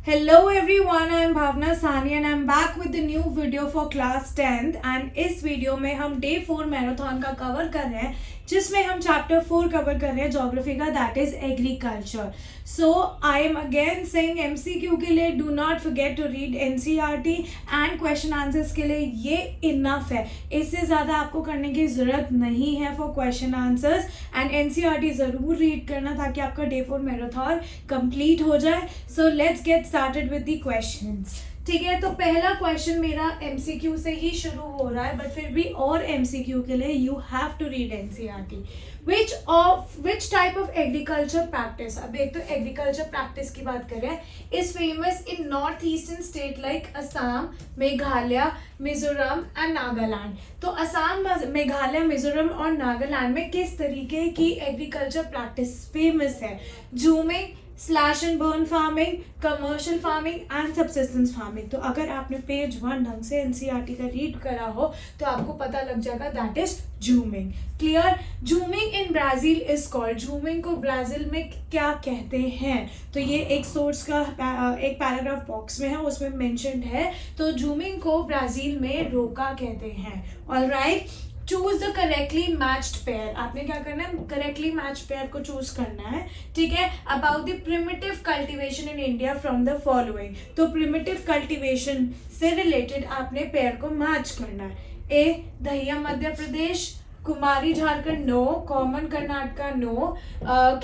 Hello everyone, I am Bhavna Sani and I am back with the new video for class 10th and इस video में हम day 4 marathon का cover कर रहे हैं जिसमें हम चैप्टर 4 कवर कर रहे हैं ज्योग्राफी का, that is agriculture. So I am again saying MCQ के लिए do not forget to read NCERT and question answers के लिए ये इनफ है. इससे ज़्यादा आपको करने की ज़रूरत नहीं है for question answers. And NCERT ज़रूर रीड करना ताकि आपका डे 4 मैराथन कंप्लीट हो जाए. So let's get started with the questions. ठीक है, तो पहला क्वेश्चन मेरा एमसीक्यू से ही शुरू हो रहा है, बट फिर भी और एमसीक्यू के लिए you have to read NCERT. Which type of agriculture practice, अब एक तो एग्रीकल्चर प्रैक्टिस की बात करें, is famous in north eastern state like Assam, Meghalaya, Mizoram and Nagaland. तो असम, मेघालय, मिजोरम और नागालैंड में किस तरीके की एग्रीकल्चर प्रैक्टिस फेमस है? Zooming, slash and burn farming, commercial farming and subsistence farming. तो अगर आपने पेज 1 ढंग से एनसीईआरटी का रीड करा हो तो आपको पता लग जाएगा that is zooming. Clear? Zooming in Brazil is called, zooming को ब्राजील में क्या कहते हैं? तो ये एक सोर्स का एक पैराग्राफ बॉक्स में है, उसमें मेंशन्ड है. तो जूमिंग को ब्राजील में रोका कहते हैं. Alright, choose the correctly matched pair. आपने क्या करना है? करेक्टली मैच्ड पेयर को चूज करना है. ठीक है. About the primitive cultivation in India from the following. तो प्रिमिटिव कल्टीवेशन से रिलेटेड आपने पेयर को मैच करना है. A Dahiya Madhya Pradesh, Kumari Jharkhand no, Koman Karnataka no,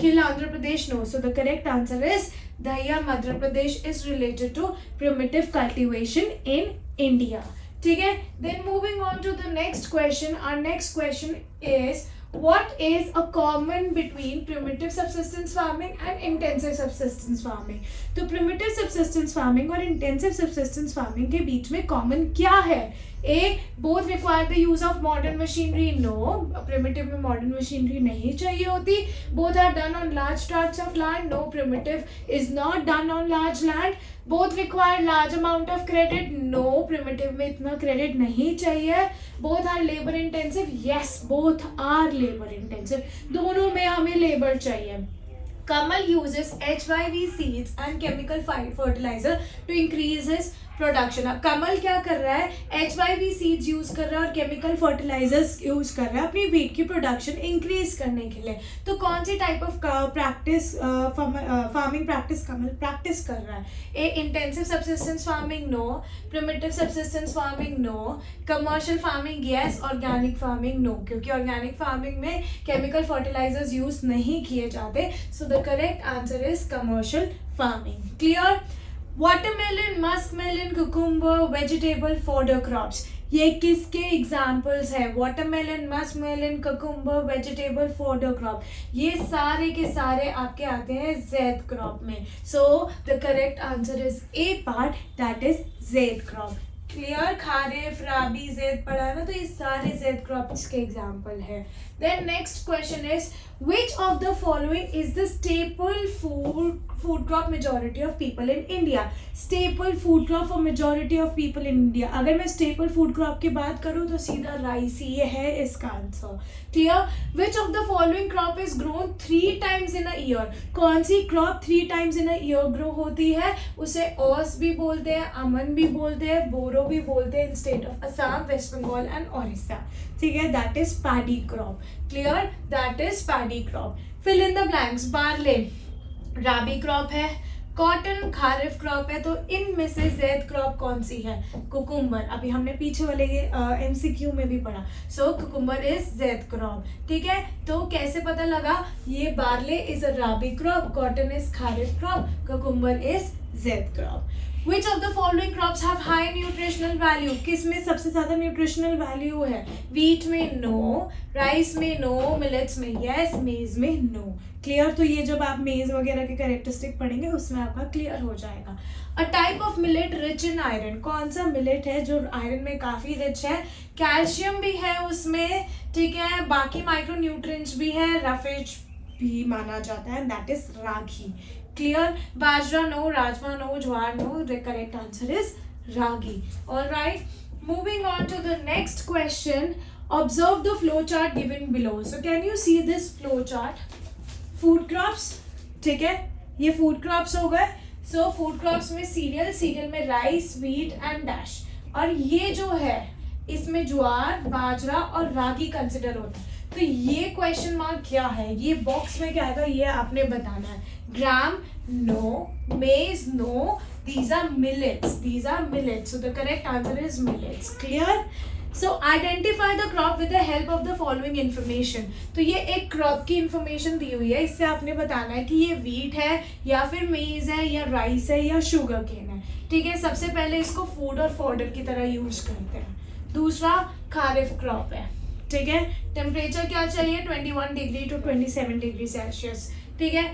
Khil Andhra Pradesh no. So the correct answer is Dahiya Madhya Pradesh is related to primitive cultivation in India. ठीक है. Then moving on to the next question. Our next question is what is a common between primitive subsistence farming and intensive subsistence farming. तो primitive subsistence farming और intensive subsistence farming के बीच में common क्या है? A, both require the use of modern machinery. No, primitive में modern machinery नहीं चाहिए होती. Both are done on large tracts of land. No, primitive is not done on large land. Both require large amount of credit. No, primitive में इतना credit नहीं चाहिए. Both are labor intensive. Yes, both are labor intensive. दोनों में हमें labor चाहिए. Kamal uses HYV seeds and chemical fertilizer to increase his production. अब कमल क्या कर रहा है? HYV सीड्स यूज कर रहा है और केमिकल फर्टिलाइजर्स यूज कर रहा है अपनी वीट की प्रोडक्शन इंक्रीज करने के लिए. तो कौन सी type of practice, farming practice Kamal practice कर रहा है? A intensive subsistence farming no, primitive subsistence farming no, commercial farming yes, organic farming no, क्योंकि ऑर्गेनिक फार्मिंग में केमिकल फर्टिलाइजर्स यूज नहीं किए जाते. So the correct answer is commercial farming. Clear? Watermelon, muskmelon, cucumber, vegetable fodder crops, ये किसके examples हैं? Watermelon, muskmelon, cucumber, vegetable fodder crop, ये सारे के सारे आपके आते हैं ज़ैद क्रॉप में. So the correct answer is A part, that is zaid crop. Clear? Kharif, rabi, zaid पढ़ा है ना, तो ये सारे ज़ैद क्रॉप्स के एग्जाम्पल है. Then next question is which of the following is the staple food crop majority of people in India. staple food crop for majority of people in India. अगर मैं staple food crop की बात करूँ तो सीधा rice ही है इसका answer. Clear? which of the following crop is grown 3 times in a year. कौन सी crop 3 times in a year grow होती है? उसे ओस भी बोलते हैं, अमन भी बोलते हैं, बोरो भी बोलते हैं in state of Assam, West Bengal and Odisha. ठीक है, that is paddy crop. Clear? That is paddy crop. Fill in the blanks. Barley rabi crop है, कॉटन खारिफ क्रॉप है, तो इनमें से ज़ैद क्रॉप कौन सी है? कुकुम्बर. अभी हमने पीछे वाले एमसीक्यू में भी पढ़ा. So cucumber is zaid crop. ठीक है, तो कैसे पता लगा? ये barley is a rabi crop, cotton is kharif crop, cucumber is zaid crop. Which of the following crops have high nutritional value? किस में सबसे ज़्यादा न्यूट्रिशनल वैल्यू है? वीट में नो, राइस में नो, मिलेट्स में यस, मेज में नो. क्लियर? तो ये जब आप मेज वगैरह के कैरेक्टरिस्टिक पढ़ेंगे उसमें आपका क्लियर हो जाएगा. A type of millet rich in iron. कौन सा मिलेट है जो आयरन में काफ़ी रिच है? कैल्शियम भी है उसमें, ठीक है, बाकी माइक्रो न्यूट्रिएंट्स भी है, रफेज भी माना जाता है, that is ragi. Clear? Bajra no, rajma no, jowar no. The correct answer is ragi. All right, moving on to the next question. Observe the flow chart given below. So can you see this flow chart? Food crops, ठीक है, ये food crops हो गए. सो food crops में cereal में rice, wheat and dash, और ये जो है इसमें ज्वार, बाजरा और रागी कंसिडर होता है। तो ये क्वेश्चन मार्क क्या है, ये बॉक्स में क्या आएगा ये आपने बताना है। ग्राम नो, मेज no, these are millets, so the correct answer is millets. Clear? So identify the crop with the help of the following information. तो ये एक क्रॉप की इंफॉर्मेशन दी हुई है, इससे आपने बताना है कि ये व्हीट है या फिर मेज है या राइस है या शुगर केन है। ठीक है, सबसे पहले इसको फूड और फॉडर की तरह यूज करते हैं। दूसरा खारिफ क्रॉप है। ठीक है, टेम्परेचर क्या चाहिए 21 डिग्री टू 27 डिग्री सेल्सियस। ठीक है,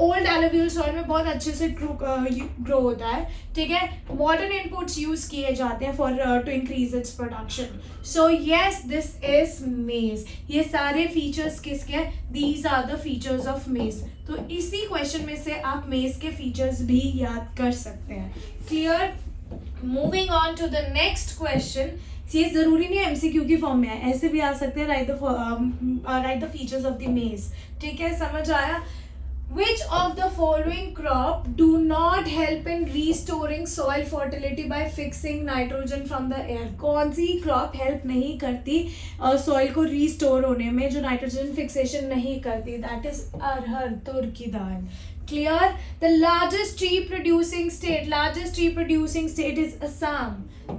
ओल्ड एलोवियल सॉइल में बहुत अच्छे से ग्रो होता है। ठीक है, मॉडर्न इनपुट्स यूज किए जाते हैं for to increase its production. So yes, this is maize. ये सारे फीचर्स किसके हैं, these are the features of maize. तो इसी क्वेश्चन में से आप मेज के फीचर्स भी याद कर सकते हैं। Clear? Moving on to the next question. ये जरूरी नहीं है एमसीक्यू की फॉर्म में है, ऐसे भी आ सकते हैं, right the features of the मेज। ठीक है, समझ आया? Which of the following crop do not help in restoring soil fertility by fixing nitrogen from the air? कौन सी crop help नहीं करती soil को restore होने में, जो nitrogen fixation नहीं करती? That is अरहर, तुर की दाल। Clear? The largest tree producing state is Assam.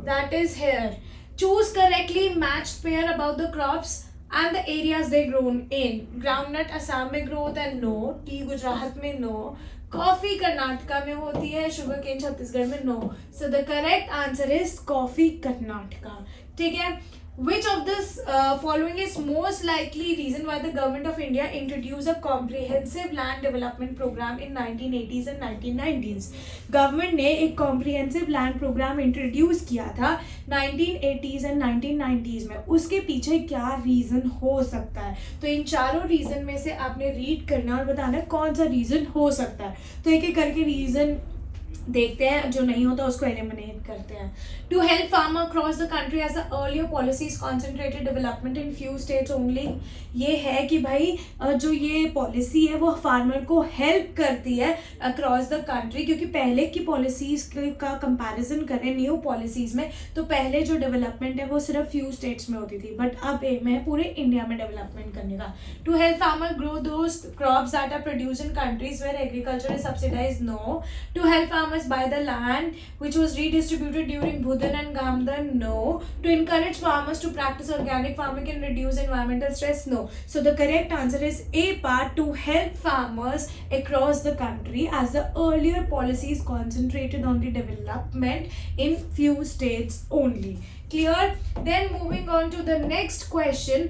That is here. Choose correctly matched pair about the crops and the areas they grown in. Groundnut Assam में grow होता है, नो। टी गुजरात में, no. Coffee Karnataka में होती है, sugar cane Chhattisgarh में, no. So the correct answer is coffee Karnataka. ठीक है, which of this following is most likely reason why the government of India introduced a comprehensive land development program in 1980s and 1990s? Government ने एक comprehensive land program introduce किया था 1980s and 1990s में। उसके पीछे क्या reason हो सकता है? तो इन चारों रीजन में से आपने रीड करना और बताना कौन सा रीजन हो सकता है। तो एक एक करके रीजन देखते हैं, जो नहीं होता उसको एलिमिनेट करते हैं। To help farmer across the country as earlier policies concentrated development in few states only. ये है कि भाई जो ये पॉलिसी है वो फार्मर को हेल्प करती है अक्रॉस द कंट्री, क्योंकि पहले की पॉलिसीज का कंपैरिजन करें न्यू पॉलिसीज में, तो पहले जो डेवलपमेंट है वो सिर्फ फ्यू स्टेट्स में होती थी, बट अब एम है पूरे इंडिया में डेवलपमेंट करने का। To help farmer grow those crops that are produce in countries where agriculture is subsidized, no. To help farmers by the land which was redistributed during Bhutan and Gamdan, no. To encourage farmers to practice organic farming and reduce environmental stress, no. So the correct answer is A part, to help farmers across the country, as the earlier policies concentrated on the development in few states only. Clear? Then moving on to the next question.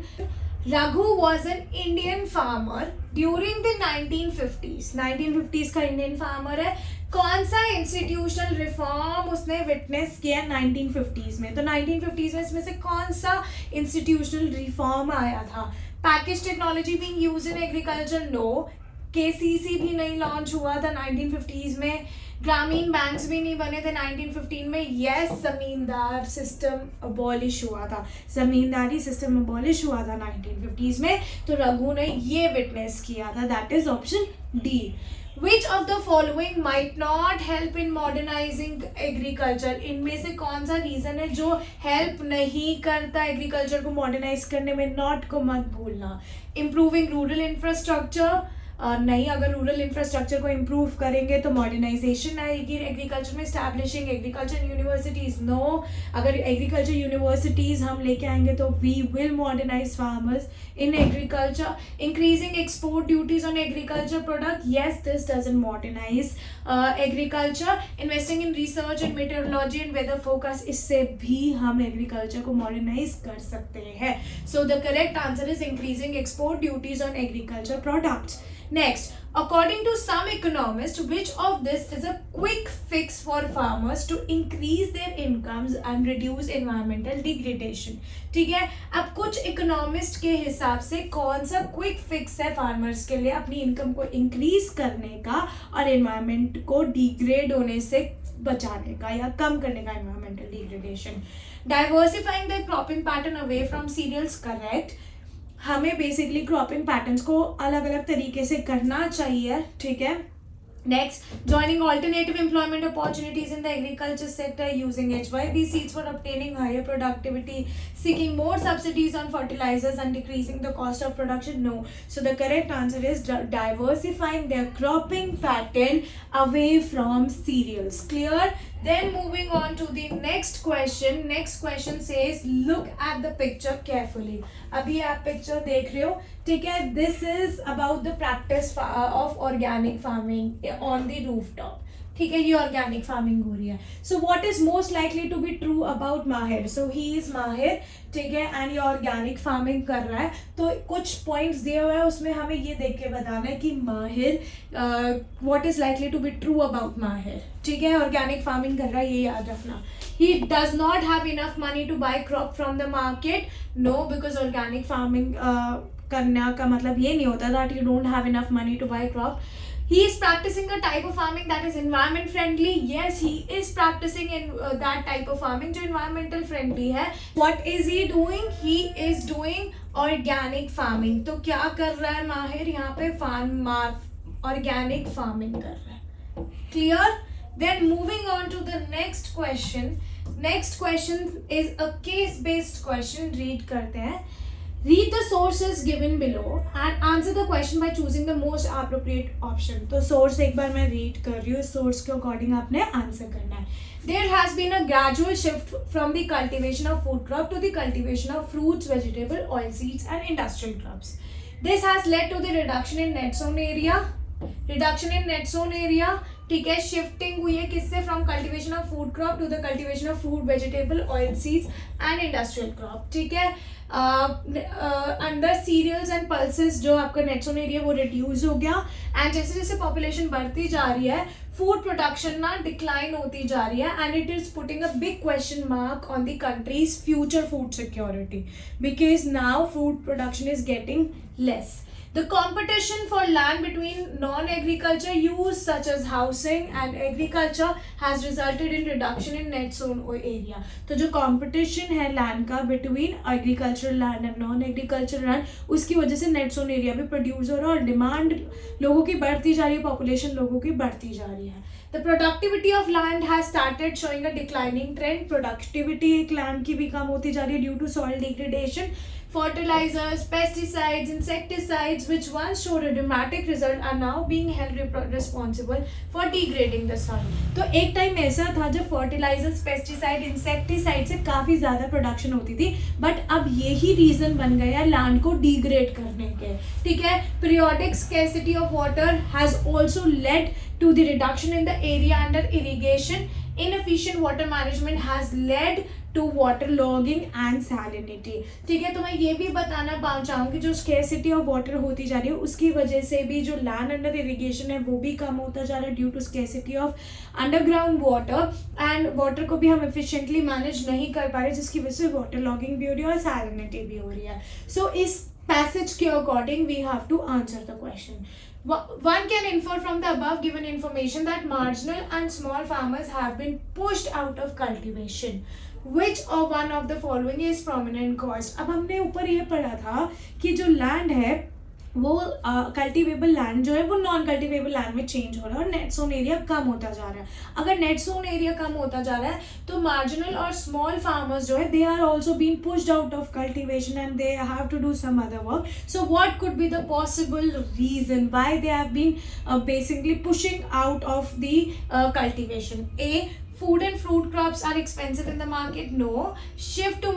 Raghu was an Indian farmer during the 1950s. 1950s का Indian farmer है। कौन सा institutional reform उसने witness किया 1950s में? तो 1950s में इसमें से कौन सा इंस्टीट्यूशनल रिफॉर्म आया था? Package technology being used in agriculture, no. KCC भी नहीं लॉन्च हुआ था 1950s में। ग्रामीण बैंक्स भी नहीं बने थे 1915 में। यस, जमींदार सिस्टम अबॉलिश हुआ था, जमींदारी सिस्टम अबॉलिश हुआ था 1950s में। तो रघु ने ये विटनेस किया था, that is option D. Which of the following might not help in modernizing agriculture? इनमें से कौन सा रीजन है जो हेल्प नहीं करता एग्रीकल्चर को मॉडर्नाइज करने में? नॉट को मत भूलना। इम्प्रूविंग रूरल इंफ्रास्ट्रक्चर, नहीं, अगर रूरल इंफ्रास्ट्रक्चर को इम्प्रूव करेंगे तो मॉडर्नाइजेशन आएगी एग्रीकल्चर में। Establishing agriculture universities, no. अगर एग्रीकल्चर यूनिवर्सिटीज़ हम लेके आएंगे तो we will modernize farmers in agriculture. Increasing export duties on agriculture product, yes, this doesn't modernize agriculture. Investing in research in meteorology and weather focus, इससे भी हम agriculture को modernize कर सकते हैं। So the correct answer is increasing export duties on agriculture products. Next, according to some economists, which of this is a quick fix for farmers to increase their incomes and reduce environmental degradation? ठीक है, अब कुछ economist के हिसाब से कौन सा quick fix है फार्मर्स के लिए अपनी इनकम को इंक्रीज करने का और एनवायरमेंट को डिग्रेड होने से बचाने का या कम करने का, environmental degradation. Diversifying the cropping pattern away from cereals, correct. हमें बेसिकली क्रॉपिंग पैटर्न्स को अलग अलग तरीके से करना चाहिए। ठीक है, Next, joining alternative employment opportunities in the agriculture sector, using HYB seeds for obtaining higher productivity, seeking more subsidies on fertilizers and decreasing the cost of production. No. So the correct answer is diversifying their cropping pattern away from cereals. Clear? Then moving on to the next question. Next question says, look at the picture carefully. अभी आप picture देख रहे हो, ठीक है? This is about the practice of organic farming on the rooftop. ठीक है, ये ऑर्गेनिक फार्मिंग हो रही है. So what is most likely to be true about Mahir? So he is माहिर, ठीक है, एंड ये ऑर्गेनिक फार्मिंग कर रहा है. तो कुछ पॉइंट्स दिए हुए हैं, उसमें हमें ये देख के बताना है कि Mahir what is likely to be true about Mahir. ठीक है, ऑर्गेनिक फार्मिंग कर रहा है, ये याद रखना. He does not have enough money to buy crop from the market. No, because organic farming करने का मतलब ये नहीं होता that you don't have enough money to buy crop. He is practicing a type of farming that is environment friendly. Yes, he is practicing in that type of farming जो environmental friendly है. What is he doing? He is doing organic farming. तो क्या कर रहा है माहिर यहाँ पे? Organic farming कर रहा है. Clear? Then moving on to the next question. Next question is a case based question. Read करते हैं. Read the sources given below and answer the question by choosing the most appropriate option. तो source एक बार मैं read कर रही हूँ, source के according आपने answer करना है. There has been a gradual shift from the cultivation of food crop to the cultivation of fruits, vegetable, oilseeds and industrial crops. This has led to the reduction in net sown area. Reduction in net sown area, ठीक है, shifting हुई है किससे? From cultivation of food crop to the cultivation of food, vegetable, oil seeds and industrial crop. ठीक है, under cereals and pulses जो आपका net sown area वो रिड्यूस हो गया. एंड जैसे जैसे पॉपुलेशन बढ़ती जा रही है, फूड प्रोडक्शन ना डिक्लाइन होती जा रही है. And it is putting a big question mark on the countries future food security, because now food production is getting less. The competition for land between non-agriculture use such as housing and agriculture has resulted in reduction in net sown area. तो जो competition है land का between agricultural land and non-agricultural land, उसकी वजह से net sown area भी produce हो रहा है और demand लोगों की बढ़ती जा रही है, population लोगों की बढ़ती जा रही है. The productivity of land has started showing a declining trend. Productivity एक land की भी कम होती जा रही है due to soil degradation. Fertilizers, pesticides, insecticides which once showed a dramatic result are now being held responsible for degrading the soil. तो एक time ऐसा था जब fertilizers, pesticide, insecticide से काफ़ी ज़्यादा प्रोडक्शन होती थी, बट अब यही रीज़न बन गया लैंड को डिग्रेड करने के. ठीक है, periodic scarcity of water has also led to the reduction in the area under irrigation. Inefficient water management has led to waterlogging and salinity. ठीक है, तो मैं ये भी बताना चाहूँगी जो scarcity of water होती जा रही है उसकी वजह से भी जो land under irrigation है वो भी कम होता जा रहा है due to scarcity of underground water, and water को भी हम efficiently manage नहीं कर पा रहे जिसकी वजह से waterlogging भी हो रही है और salinity भी हो रही है. So इस passage के according we have to answer the question. One can infer from the above given information that marginal and small farmers have been pushed out of cultivation. Which or one of the following is prominent cause? अब हमने ऊपर ये पढ़ा था कि जो land है वो कल्टिवेबल लैंड जो है वो नॉन कल्टिवेबल लैंड में चेंज हो रहा है और नेट सोन एरिया कम होता जा रहा है. अगर नेट सोन एरिया कम होता जा रहा है तो मार्जिनल और स्मॉल फार्मर्स जो है they are also being pushed out of cultivation and they have to do some other work. So what could be the possible reason why they have been basically pushing out of the cultivation? A, food and fruit crops are expensive in the market. No. Shift to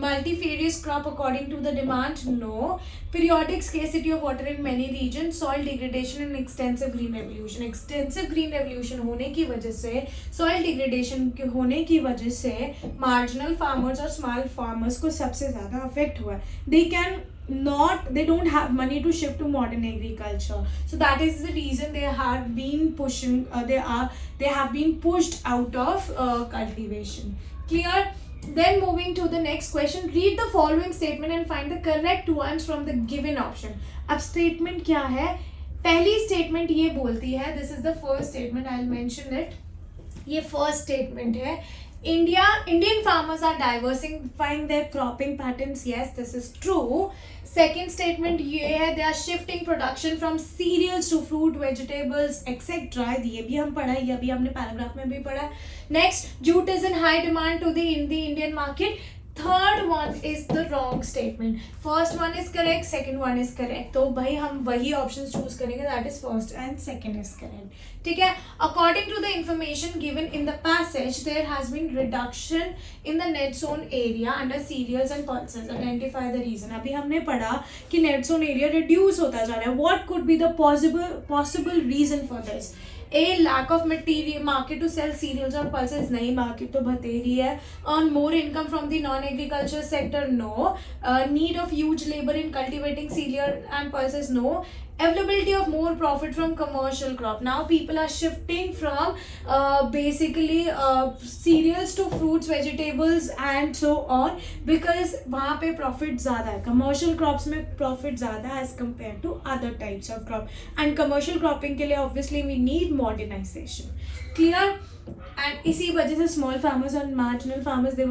multifarious crop according to the demand. No. Periodic scarcity of water in many regions. Soil degradation and extensive green revolution. Extensive green revolution होने की वजह से, soil degradation होने की वजह से marginal farmers और small farmers को सबसे ज़्यादा affect हुआ है. They don't have money to shift to modern agriculture, so that is the reason they have been pushing they have been pushed out of cultivation. Clear? Then moving to the next question, read the following statement and find the correct ones from the given option. अब statement क्या है? पहली statement ये बोलती है, this is the first statement, I'll mention it. ये first statement है, Indian farmers are diversifying their cropping patterns. Yes, this is true. Second statement ये है, they are shifting production from cereals to fruit, vegetables, etc. ये भी हम पढ़ा है, ये भी हमने पैराग्राफ में भी पढ़ा है. Next, jute is in high demand to the Indian market. Third one is the wrong statement. First one is correct, second one is correct. तो भाई हम वही options choose करेंगे, that is first and second is correct. ठीक है. According to the information given in the passage, there has been reduction in the net zone area under cereals and pulses. Identify the reason. अभी हमने पढ़ा कि net zone area reduce होता जा रहा है. What could be the possible reason for this? A lack of material market to sell cereals or pulses. नहीं, market तो बतेरी है. Earn more income from the non-agriculture sector. No. Need of huge labor in cultivating cereal and pulses. No. Availability of more profit from commercial crop. Now people are shifting from basically cereals to fruits, vegetables and so on, because वहाँ पे profit ज़्यादा है. Commercial crops में profit ज़्यादा है as compared to other types of crop. And commercial cropping के लिए obviously we need modernization. Clear? And इसी वजह से small farmers and marginal farmers they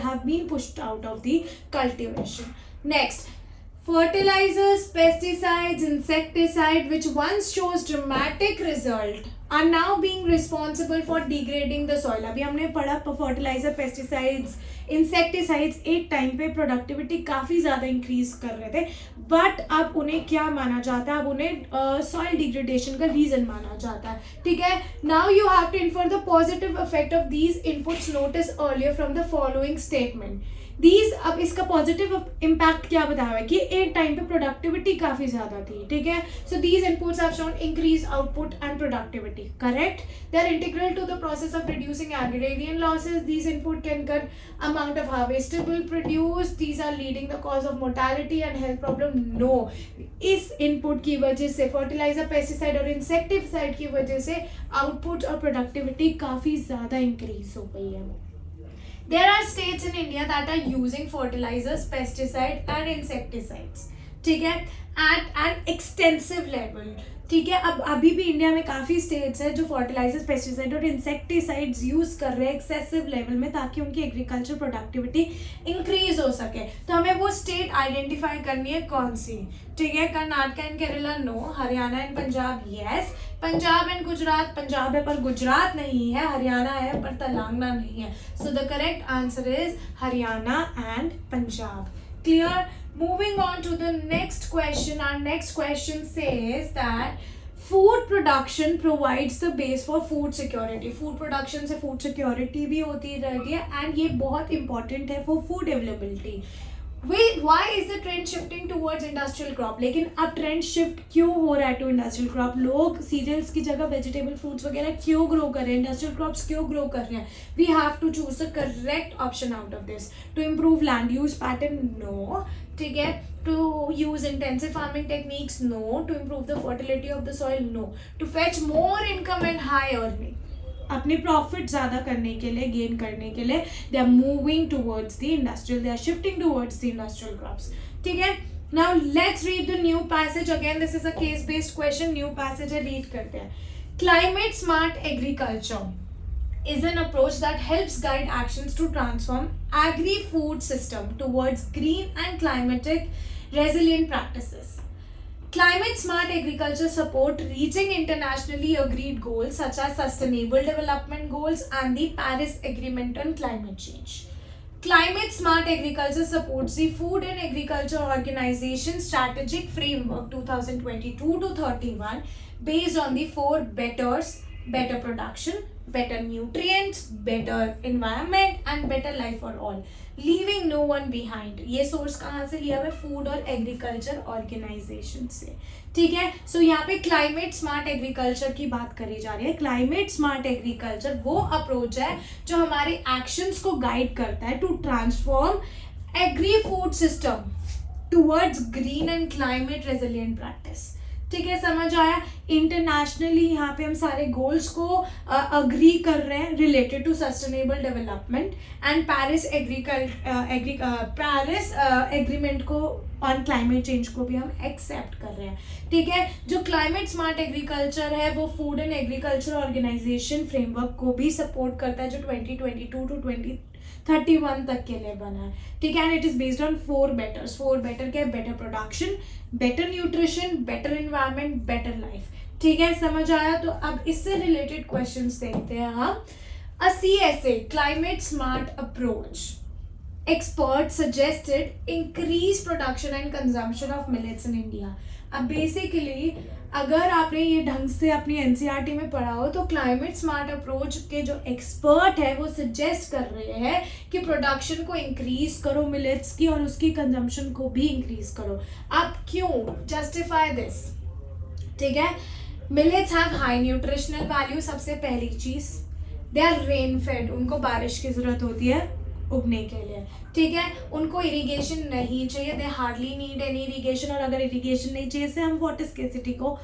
have been pushed out of the cultivation. Next. Fertilizers, pesticides, insecticide which once shows dramatic result are now being responsible for degrading the soil. अभी हमने पढ़ा fertilizer, pesticides, insecticides एक time पे productivity काफ़ी ज़्यादा increase कर रहे थे, बट अब उन्हें क्या माना जाता है? अब उन्हें सॉइल डिग्रेडेशन का रीज़न माना जाता है. ठीक है. Now you have to infer the positive effect of these inputs notice earlier from the following statement. These, अब इसका पॉजिटिव इम्पैक्ट क्या बताया है कि एक टाइम पे प्रोडक्टिविटी काफ़ी ज़्यादा थी. ठीक है. So these inputs have shown increase output and productivity. Correct. They are integral to the process of reducing agrarian losses. These input can cut amount of harvestable produce. These are leading the cause of mortality and health problem. No. इस input की वजह से fertilizer, pesticide और insecticide की वजह से output और productivity काफ़ी ज़्यादा increase हो गई है. There are states in India that are using fertilizers, pesticide and insecticides. ठीक है. At an extensive level. ठीक है. अब अभी भी इंडिया में काफ़ी स्टेट्स है जो फर्टिलाइजर्स, पेस्टिसाइड और इंसेक्टिसाइड्स यूज़ कर रहे हैं एक्सेसिव लेवल में, ताकि उनकी एग्रीकल्चर प्रोडक्टिविटी इंक्रीज हो सके. तो हमें वो स्टेट आइडेंटिफाई करनी है कौन सी. ठीक है. Karnataka and Kerala no. Haryana and Punjab yes. Punjab and Gujarat, Punjab है पर गुजरात नहीं है. हरियाणा है पर तेलंगाना नहीं है. सो the correct answer is Haryana and Punjab. Clear? Moving on to the next question. Our next question says that food production provides the base for food security. Food production से food security भी होती रहती है, and ये बहुत important है for food availability. Why is the trend shifting towards industrial crop? लेकिन अब ट्रेंड शिफ्ट क्यों हो रहा है टू इंडस्ट्रियल क्रॉप? लोग सीरियल्स की जगह वेजिटेबल फ्रूट्स वगैरह क्यों ग्रो कर रहे हैं? इंडस्ट्रियल क्रॉप्स क्यों ग्रो कर रहे हैं? We have to choose the correct option out of this. To improve land use pattern? No. ठीक है. To use intensive farming techniques? No. To improve the fertility of the soil? No. To fetch more income and high earning? अपने profit ज़्यादा करने के लिए, gain करने के लिए they are moving towards the industrial, they are shifting towards the industrial crops. ठीक है. Now let's read the new passage. Again this is a case based question. New passage है, रीड करते हैं. Climate smart agriculture is an approach that helps guide actions to transform agri-food system towards green and climatic resilient practices. Climate smart agriculture support reaching internationally agreed goals such as sustainable development goals and the Paris Agreement on climate change. Climate smart agriculture supports the Food and Agriculture Organization strategic framework 2022 to 31 based on the 4 betters: better production, better nutrients, better environment and better life for all, leaving no one behind. ये source कहाँ से लिया है? Food और agriculture organisation से. ठीक है. सो यहाँ पे क्लाइमेट स्मार्ट एग्रीकल्चर की बात करी जा रही है. क्लाइमेट स्मार्ट एग्रीकल्चर वो अप्रोच है जो हमारे एक्शंस को गाइड करता है to transform agri food system towards green and climate resilient practice. ठीक है, समझ आया। इंटरनेशनली यहाँ पे हम सारे गोल्स को अग्री कर रहे हैं related to sustainable development and Paris agreement को ऑन क्लाइमेट चेंज को भी हम एक्सेप्ट कर रहे हैं। ठीक है, जो क्लाइमेट स्मार्ट एग्रीकल्चर है वो food and agriculture organization framework को भी सपोर्ट करता है, जो 2022 टू 2031 तक के लिए बना है। ठीक है, and it is based on 4 बेटर्स। 4 better क्या है? Better production, better nutrition, better environment, better life. ठीक है, समझ आया। तो अब इससे रिलेटेड क्वेश्चंस देखते हैं हम। अ CSA climate smart approach experts suggested increase production and consumption of millets in India। अब बेसिकली अगर आपने ये ढंग से अपनी NCERT में पढ़ा हो तो क्लाइमेट स्मार्ट अप्रोच के जो एक्सपर्ट है वो सजेस्ट कर रहे हैं कि प्रोडक्शन को इंक्रीज करो मिलेट्स की और उसकी कंजम्पशन को भी इंक्रीज करो। अब क्यों? Justify this. ठीक है, millets have high nutritional value. सबसे पहली चीज, दे आर रेन फेड, उनको बारिश की जरूरत होती है उगने के लिए। ठीक है, उनको इरिगेशन नहीं चाहिए, दे हार्डली नीड एनी इरिगेशन, और अगर इरिगेशन नहीं चाहिए से हम वाटर स्केसिटी को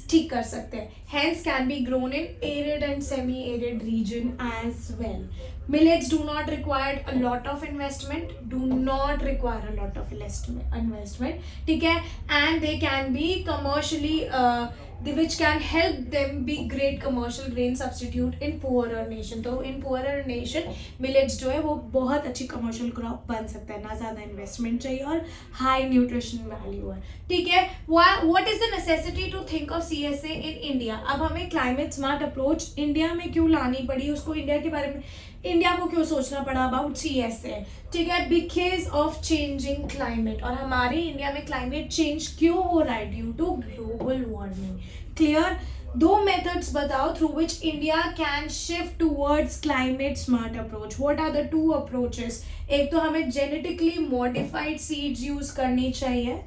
ठीक कर सकते हैं। Hence can be grown in arid and semi arid region as well. Millets do not required a lot of investment, ठीक है, and they can be commercially which can help them be great commercial grain substitute in poorer nation। तो in poorer nation millets जो है वो बहुत अच्छी commercial crop बन सकता है, ना ज़्यादा investment चाहिए और high nutrition value है। ठीक है, what is the necessity to think of CSA in India? अब हमें climate smart approach इंडिया में क्यों लानी पड़ी, उसको इंडिया के बारे में इंडिया को क्यों सोचना पड़ा अबाउट CSA? ठीक है, बिकॉज ऑफ चेंजिंग क्लाइमेट, और हमारे इंडिया में क्लाइमेट चेंज क्यों हो रहा है? Due to global warming. Clear? 2 methods बताओ through which India can shift towards climate smart approach. What are the 2 approaches? एक तो हमें जेनेटिकली मॉडिफाइड सीड्स यूज करनी चाहिए,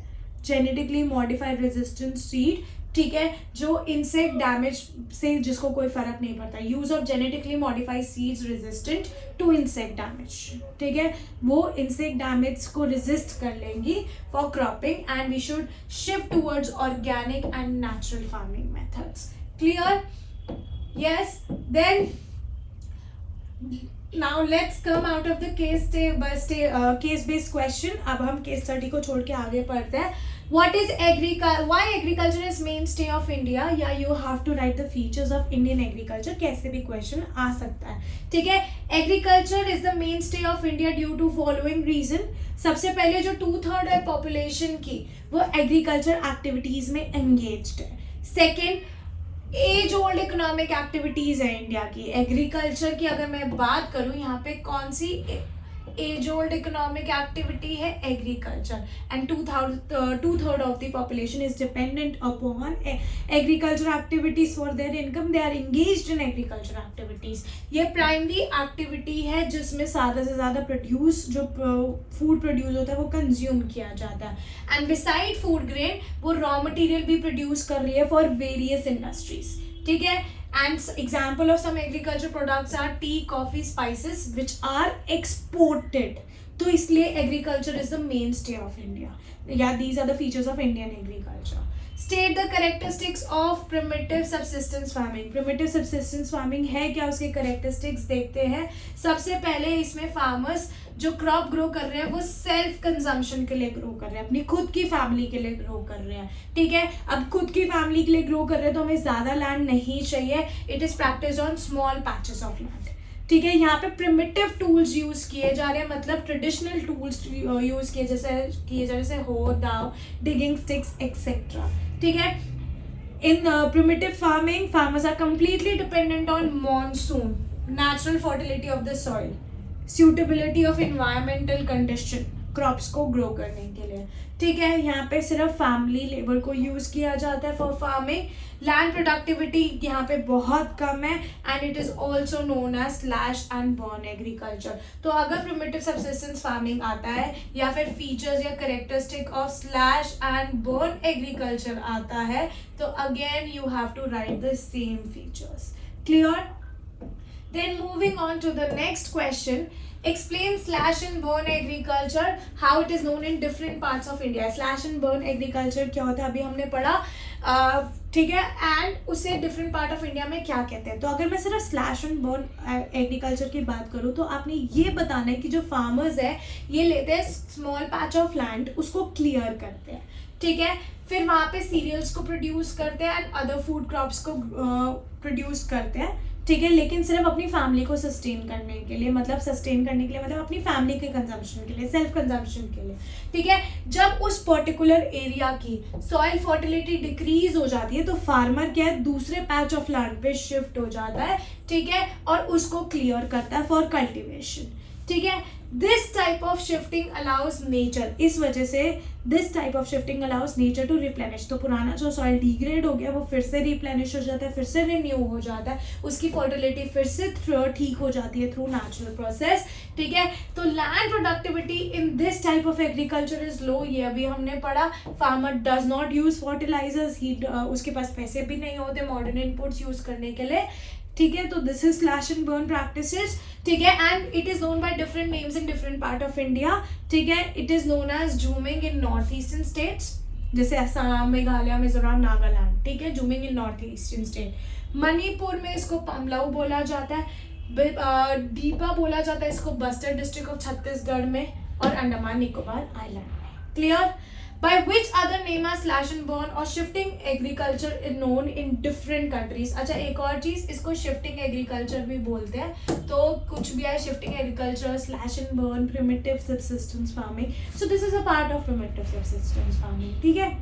जेनेटिकली मॉडिफाइड रेजिस्टेंट सीड। ठीक है, जो इंसेक्ट डैमेज से जिसको कोई फर्क नहीं पड़ता, use of genetically modified seeds resistant to insect damage. ठीक है, वो इंसेक्ट डैमेज को रेजिस्ट कर लेंगी for cropping, and we should shift towards organic and natural farming methods. Clear? Yes, then now let's come out of the case based question. अब हम case study को छोड़ के आगे पढ़ते हैं। What is why agriculture is mainstay of India? या you have to write the features of Indian agriculture, कैसे भी क्वेश्चन आ सकता है। ठीक है, agriculture is the mainstay of India due to following reason। सबसे पहले जो 2/3 है पॉपुलेशन की वो एग्रीकल्चर एक्टिविटीज में एंगेज्ड है। Second, as old economic activities है इंडिया की। एग्रीकल्चर की अगर मैं बात करूं, यहाँ पे कौन सी एज ओल्ड इकोनॉमिक एक्टिविटी है? Agriculture. And 2/3 of the population is dependent upon agriculture activities for their income. They are engaged in agriculture activities. ये प्राइमरी एक्टिविटी है जिसमें ज़्यादा से ज़्यादा प्रोड्यूस जो फूड प्रोड्यूस होता है वो कंज्यूम किया जाता है। एंड बिसाइड फूड ग्रेन वो रॉ मटेरियल भी प्रोड्यूस कर रही है फॉर वेरियस इंडस्ट्रीज। ठीक है, and example of some agriculture products are tea, coffee, spices which are exported। तो इसलिए agriculture is the mainstay of India। Yeah, these are the features of Indian agriculture। State the characteristics of primitive subsistence farming। primitive subsistence farming है क्या, उसके characteristics देखते हैं। सबसे पहले इसमें farmers जो क्रॉप ग्रो कर रहे हैं वो सेल्फ कंजम्पशन के लिए ग्रो कर रहे हैं, अपनी खुद की फैमिली के लिए ग्रो कर रहे हैं। ठीक है, अब खुद की फैमिली के लिए ग्रो कर रहे हैं तो हमें ज़्यादा लैंड नहीं चाहिए। It is practice on small patches of land. ठीक है, यहाँ पे प्रिमिटिव टूल्स यूज़ किए जा रहे हैं, मतलब ट्रेडिशनल टूल्स यूज़ किए जैसे हो, दाव, डिगिंग स्टिक्स एक्सेट्रा। ठीक है, in primitive farming farmers are completely dependent on monsoon, natural fertility of the soil, suitability of environmental condition crops को ग्रो करने के लिए। ठीक है, यहाँ पे सिर्फ फैमिली लेबर को यूज़ किया जाता है फॉर फार्मिंग। लैंड प्रोडक्टिविटी यहाँ पे बहुत कम है and it is also known as slash and burn agriculture. तो अगर प्रिमिटिव सब्सिस्टेंस फार्मिंग आता है या फिर फीचर्स या characteristic of slash and burn agriculture आता है तो again you have to write the same features. Clear? Then moving on to the next question, explain slash and burn agriculture, how it is known in different parts of India. Slash and burn agriculture क्या होता है अभी हमने पढ़ा, ठीक है, and उसे different part of India में क्या कहते हैं. तो अगर मैं सिर्फ स्लैश एंड बर्न एग्रीकल्चर की बात करूँ तो आपने ये बताना है कि जो फार्मर्स है ये लेते हैं स्मॉल पैच ऑफ लैंड, उसको क्लियर करते हैं, ठीक है, फिर वहाँ पे सीरियल्स को प्रोड्यूस करते हैं एंड अदर फूड क्रॉप्स को प्रोड्यूस करते हैं, ठीक है, लेकिन सिर्फ अपनी फैमिली को सस्टेन करने के लिए, मतलब सस्टेन करने के लिए मतलब अपनी फैमिली के कंजम्पशन के लिए, सेल्फ कंजम्पशन के लिए, ठीक है. जब उस पर्टिकुलर एरिया की सॉइल फर्टिलिटी डिक्रीज हो जाती है तो फार्मर क्या है दूसरे पैच ऑफ लैंड पे शिफ्ट हो जाता है, ठीक है, और उसको क्लियर करता है फॉर कल्टिवेशन, ठीक है. This type of shifting allows nature, इस वजह से this type of shifting allows nature to replenish, तो पुराना जो सॉइल डिग्रेड हो गया वो फिर से रिप्लेनिश हो जाता है, फिर से रिन्यू हो जाता है, उसकी फर्टिलिटी फिर से ठीक हो जाती है थ्रू नेचुरल प्रोसेस, ठीक है. तो land productivity in this type of agriculture is low, ये अभी हमने पढ़ा. Farmer does not use fertilizers, उसके पास पैसे भी नहीं होते मॉडर्न इनपुट्स यूज करने के लिए, ठीक है. तो this is slash and burn practices, ठीक है, and it is known by different names in different part of India, ठीक है. It is known as jhuming in north eastern states, जैसे असम, मेघालय, मिजोरम, नागालैंड, ठीक है, jhuming in north eastern state. Manipur में इसको पमलाऊ बोला जाता है, डीपा बोला जाता है इसको बस्तर डिस्ट्रिक्ट ऑफ छत्तीसगढ़ में, और अंडमान निकोबार आइलैंड में. Clear. By which other name are slash and burn or shifting agriculture is known in different countries. अच्छा, एक और चीज, इसको shifting agriculture भी बोलते हैं, तो कुछ भी है shifting agriculture, slash and burn, primitive subsistence farming. So this is a part of primitive subsistence farming, ठीक है.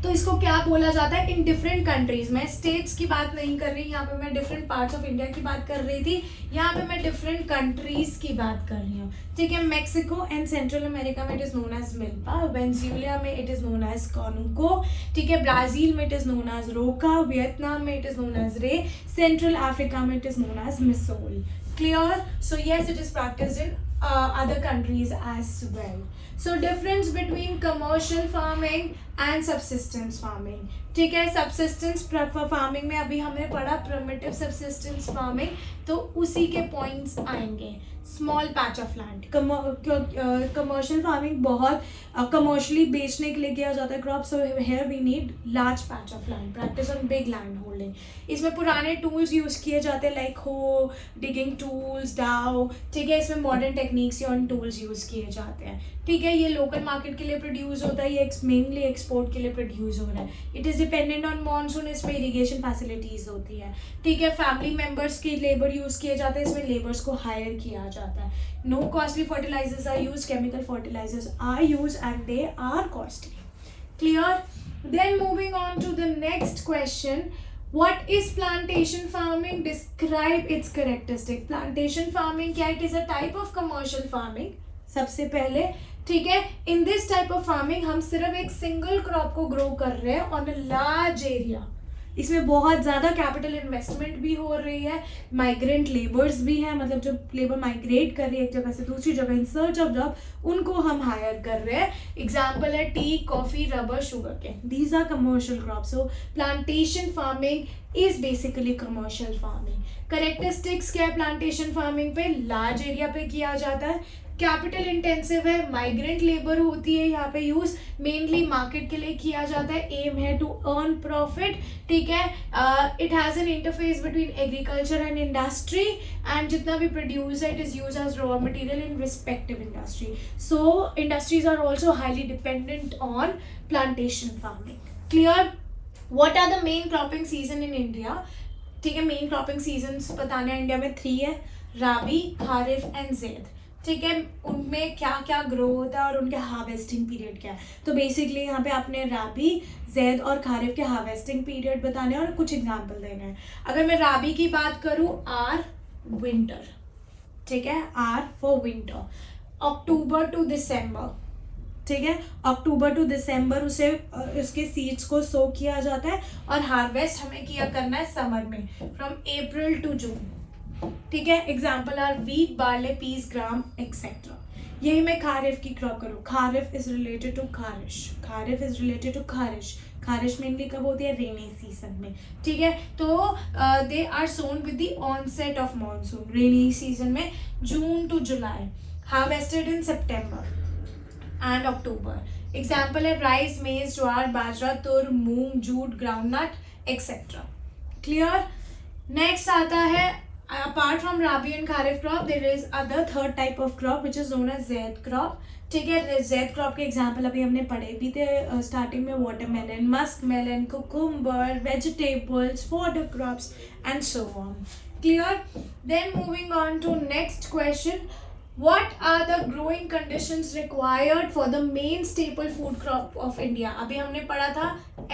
तो इसको क्या बोला जाता है इन डिफरेंट कंट्रीज. मैं स्टेट्स की बात नहीं कर रही, यहाँ पे मैं डिफरेंट पार्ट्स ऑफ इंडिया की बात कर रही थी, यहाँ पे मैं डिफरेंट कंट्रीज की बात कर रही हूँ, ठीक है. मेक्सिको एंड सेंट्रल अमेरिका में it is known as milpa, Venezuela में it is known as conuco, ठीक है, ब्राजील में it is known as roca, Vietnam में it is known as ray, Central Africa में it is known as masole. Clear? So yes, it is practiced in other countries as well. So difference between commercial farming and subsistence farming, ठीक है. subsistence farming में अभी हमने पढ़ा primitive subsistence farming, तो उसी के points आएंगे. Small patch of land, commercial farming बहुत कमर्शियली बेचने के लिए किया जाता है crop, so here we need large patch of land, practice on big land holding. इसमें पुराने टूल्स यूज़ किए जाते हैं लाइक हो, डिगिंग टूल्स, डाउ, ठीक है. इसमें मॉडर्न टेक्निक्स या टूल्स यूज़ किए जाते हैं, ठीक है. ये लोकल मार्केट के लिए प्रोड्यूस होता है, ये मेनली एक्सपोर्ट के लिए प्रोड्यूस हो रहा है. It is dependent on monsoon, इसमें इरीगेशन फैसिलिटीज़ होती है, ठीक है. फैमिली मेम्बर्स के लेबर यूज़ किए जाते हैं, इसमें लेबर्स को हायर किया जाता है. No costly fertilizers are use, chemical fertilizers are use and they are costly. Clear. Then moving on to the next question, what is plantation farming? Describe its characteristic. Plantation farming क्या, it is a type of commercial farming सबसे पहले, ठीक है. इन this type of farming हम सिर्फ एक single crop को grow कर रहे हैं ऑन अ लार्ज एरिया. इसमें बहुत ज़्यादा कैपिटल इन्वेस्टमेंट भी हो रही है, माइग्रेंट लेबर्स भी हैं, मतलब जो लेबर माइग्रेट कर रही है एक जगह से दूसरी जगह इन सर्च ऑफ जॉब, उनको हम हायर कर रहे हैं. एग्जाम्पल है टी, कॉफ़ी, रबर, शुगर के. These are commercial crops. So plantation farming is basically commercial farming. Characteristics क्या है प्लांटेशन फार्मिंग पे? लार्ज एरिया पे किया जाता है, कैपिटल इंटेंसिव है, माइग्रेंट लेबर होती है यहाँ पे यूज, मेनली मार्केट के लिए किया जाता है, एम है टू अर्न प्रॉफिट, ठीक है. It has an interface between agriculture and industry, and जितना भी प्रोड्यूस है it is use as raw material in respective industry. So industries are also highly dependent on plantation farming. Clear. What are the main cropping season in India? ठीक है, main cropping season बताने India में 3 है, राबी, kharif and ज़ैद, ठीक है. उनमें क्या क्या ग्रो होता है और उनके हार्वेस्टिंग पीरियड क्या है. तो बेसिकली यहाँ पे आपने राबी, ज़ैद और खारिफ के हार्वेस्टिंग पीरियड बताने हैं और कुछ एग्जांपल देने हैं. अगर मैं राबी की बात करूँ, आर विंटर, ठीक है, R for winter, October to December, ठीक है. अक्टूबर टू दिसंबर उसे उसके सीड्स को सो किया जाता है और हार्वेस्ट हमें किया करना है समर में, फ्रॉम अप्रैल टू जून, ठीक है. Example are wheat, barley, peas, gram etcetera. यही मैं खारिफ की क्रॉप करूँ, खारिफ इज रिलेटेड टू खारिश, खारिफ इज रिलेटेड टू खारिश, खारिश मेनली कब होती है? रेनी सीजन में, ठीक है। तो they are sown with the onset of monsoon, rainy season में June to July, harvested in September and October. Example है rice, maize, jowar, bajra, tur, moong, jute, groundnut etcetera. Clear. Next आता है, apart from rabi and kharif crop there is other third type of crop which is known as zaid crop, ठीक है। ज़ैद crop के example अभी हमने पढ़े भी थे स्टार्टिंग में, watermelon, musk melon, cucumber, vegetables, fodder crops and so on. Clear. Then moving on to next question, what are the growing conditions required for the main staple food crop of India? अभी हमने पढ़ा था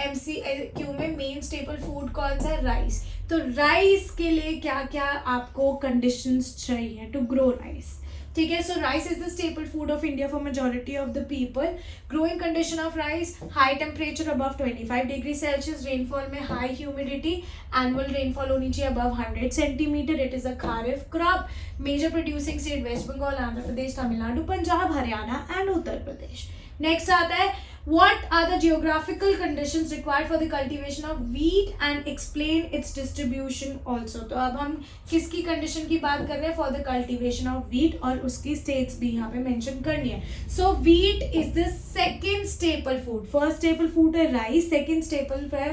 MCQ में main staple food कौन सा है? Rice. तो rice के लिए क्या क्या आपको कंडीशंस चाहिए टू ग्रो राइस, ठीक है। So rice is the staple food of India for majority of the people. Growing condition of rice, high temperature above 25 degree Celsius, rainfall में हाई ह्यूमिडिटी, एनुअल रेनफॉल होनी चाहिए above 100 centimetre. It is a kharif crop. Major producing state West Bengal, Andhra Pradesh, Tamil Nadu, Punjab, Haryana and Uttar Pradesh. Next आता है, what are the geographical conditions required for the cultivation of wheat and explain its distribution also। तो अब हम किसकी condition की बात कर रहे हैं? For the cultivation of wheat, और उसकी स्टेट्स भी यहाँ पे मेंशन करनी है। So wheat is the second staple food. First staple food है राइस, सेकेंड स्टेपल है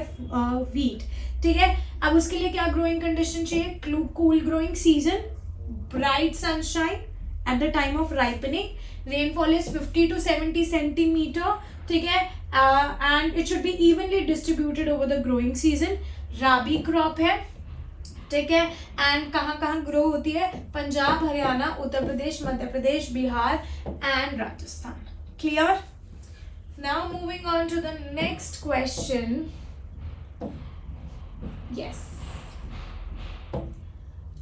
व्हीट, ठीक है। अब उसके लिए क्या ग्रोइंग कंडीशन चाहिए? Cool growing season, bright sunshine at the time of ripening, rainfall is 50 to 70 centimetre, ठीक है, and it should be evenly distributed over the growing season. Rabi crop है, ठीक है, एंड कहाँ कहाँ ग्रो होती है? Punjab, Haryana, Uttar Pradesh, Madhya Pradesh, Bihar and Rajasthan. Clear. Now moving on to the next question. Yes,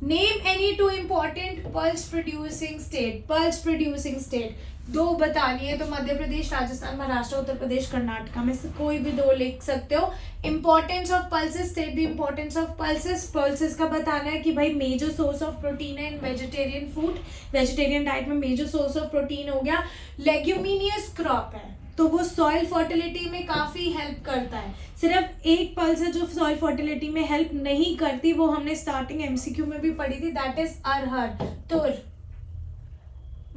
name any two important pulse producing state. Pulse producing state दो बतानी है, तो मध्य प्रदेश, राजस्थान, महाराष्ट्र, उत्तर प्रदेश, कर्नाटका में से कोई भी दो लिख सकते हो। Importance of pulses, state the importance of pulses. Pulses का बताना है कि भाई मेजर सोर्स ऑफ प्रोटीन है इन वेजिटेरियन फूड, वेजिटेरियन डाइट में मेजर सोर्स ऑफ प्रोटीन हो गया। लेग्यूमिनियस क्रॉप है तो वो सॉइल फर्टिलिटी में काफ़ी हेल्प करता है। सिर्फ एक पल्स है जो सॉइल फर्टिलिटी में हेल्प नहीं करती, वो हमने स्टार्टिंग MCQ में भी पढ़ी थी, दैट इज अरहर, तुर।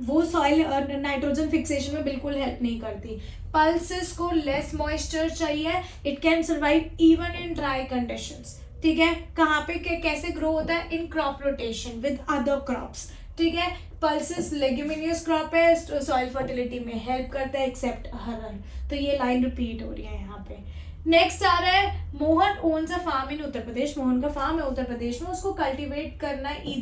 वो सॉइल नाइट्रोजन फिक्सेशन में बिल्कुल हेल्प नहीं करती। पल्सेस को लेस मॉइस्चर चाहिए, it can survive even in dry conditions, ठीक है। कहाँ पे कैसे ग्रो होता है? In crop rotation with other crops, ठीक है। पल्सेस लेग्यूमिनियस क्रॉप है, सॉइल फर्टिलिटी में हेल्प करता है एक्सेप्ट अरहर। तो ये लाइन रिपीट हो रही है यहाँ पे। नेक्स्ट आ रहा है, Mohan owns a farm in Uttar Pradesh. Mohan का फार्म है उत्तर प्रदेश में, उसको कल्टीवेट करना है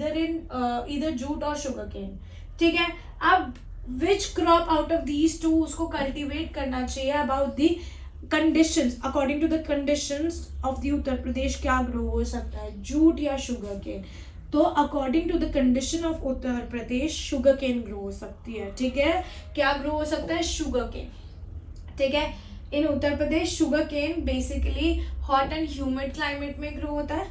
इधर जूट और शुगर केन, ठीक है। अब which crop out of these two उसको कल्टीवेट करना चाहिए? About the conditions, according to the conditions of the Uttar Pradesh क्या ग्रो हो सकता है, जूट या शुगर केन? तो according to the condition of Uttar Pradesh sugar cane grow हो सकती है, ठीक है। क्या ग्रो हो सकता है? शुगर केन, ठीक है। In Uttar Pradesh sugar cane basically hot and humid climate में ग्रो होता है।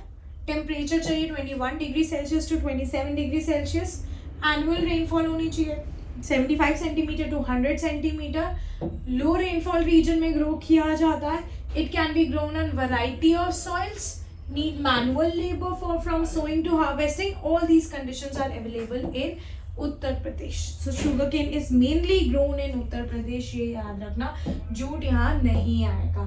टेम्परेचर चाहिए 21 degree Celsius to 27 degree Celsius. Annual rainfall होनी चाहिए 75 centimetre to 100 centimetre. Low rainfall region में ग्रो किया जाता है। It can be grown on variety of soils, need manual labor from sowing to harvesting. All these conditions are available in Uttar Pradesh. So sugarcane is mainly grown in Uttar Pradesh, ये याद रखना, jute यहाँ नहीं आएगा।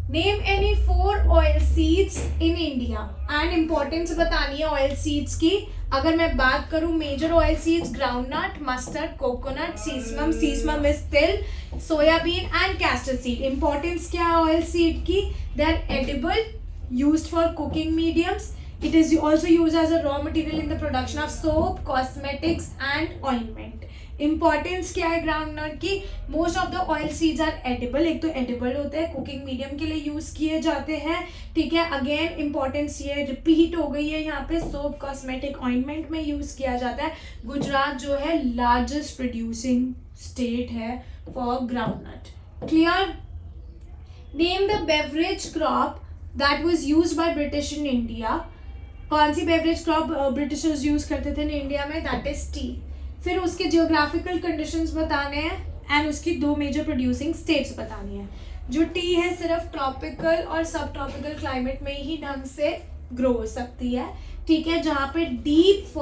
Name any 4 oil seeds in India and importance बतानी है oil seeds की। अगर मैं बात करूँ major oil seeds, groundnut, mustard, coconut, sesame is तिल, soyabean and castor seed। Importance क्या है oil seed की? They are edible, used for cooking mediums. It is also used as a raw material in the production of soap, cosmetics and ointment. Importance क्या है groundnut की? Most of the oil seeds are edible. एक तो edible होते हैं, cooking medium के लिए use किए जाते हैं, ठीक है। अगेन इंपॉर्टेंस ये रिपीट हो गई है यहाँ पे, सोप, कॉस्मेटिक, ऑइंटमेंट में यूज किया जाता है। गुजरात जो है लार्जेस्ट प्रोड्यूसिंग स्टेट है for groundnut. Clear. Name the beverage crop that was used by British in India. कौन सी बेवरेज क्रॉप ब्रिटिशर्स यूज करते थे इंडिया में? That is T. फिर उसके जियोग्राफिकल कंडीशंस बताने हैं एंड उसकी 2 मेजर प्रोड्यूसिंग स्टेट्स बतानी है। जो टी है सिर्फ ट्रॉपिकल और सब ट्रॉपिकल क्लाइमेट में ही ढंग से ग्रो हो सकती है, ठीक है, जहाँ पे deep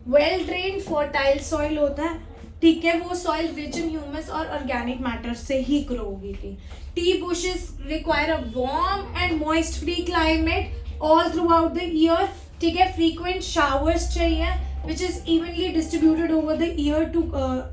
well drained fertile soil होता है, ठीक है, वो सॉइल रिच इन ह्यूमस और ऑर्गेनिक मैटर से ही ग्रो होगी। T bushes require a warm and moist free climate all through out the year, ठीक है, फ्रीक्वेंट शावर्स चाहिए which is evenly distributed over the year to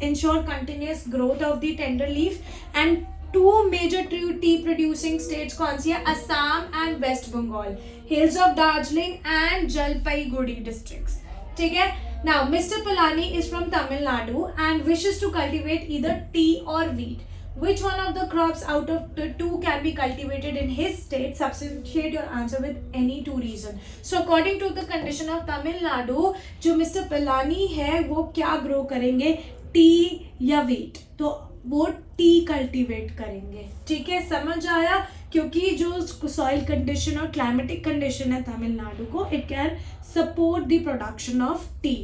ensure continuous growth of the tender leaf, and two major tea producing states कौन सी है, Assam and West Bengal, hills of Darjeeling and Jalpaiguri districts, ठीक है। Now Mr. Palani is from Tamil Nadu and wishes to cultivate either tea or wheat. Which one of the crops out of the two can be cultivated in his state? Substantiate your answer with any two reason. So according to the condition of Tamil Nadu, जो mister Palani है वो क्या grow करेंगे, T या wheat, तो वो T cultivate करेंगे, ठीक है, समझ आया, क्योंकि जो सॉइल कंडीशन और क्लाइमेटिक कंडीशन है तमिलनाडु को, it can support the production of tea,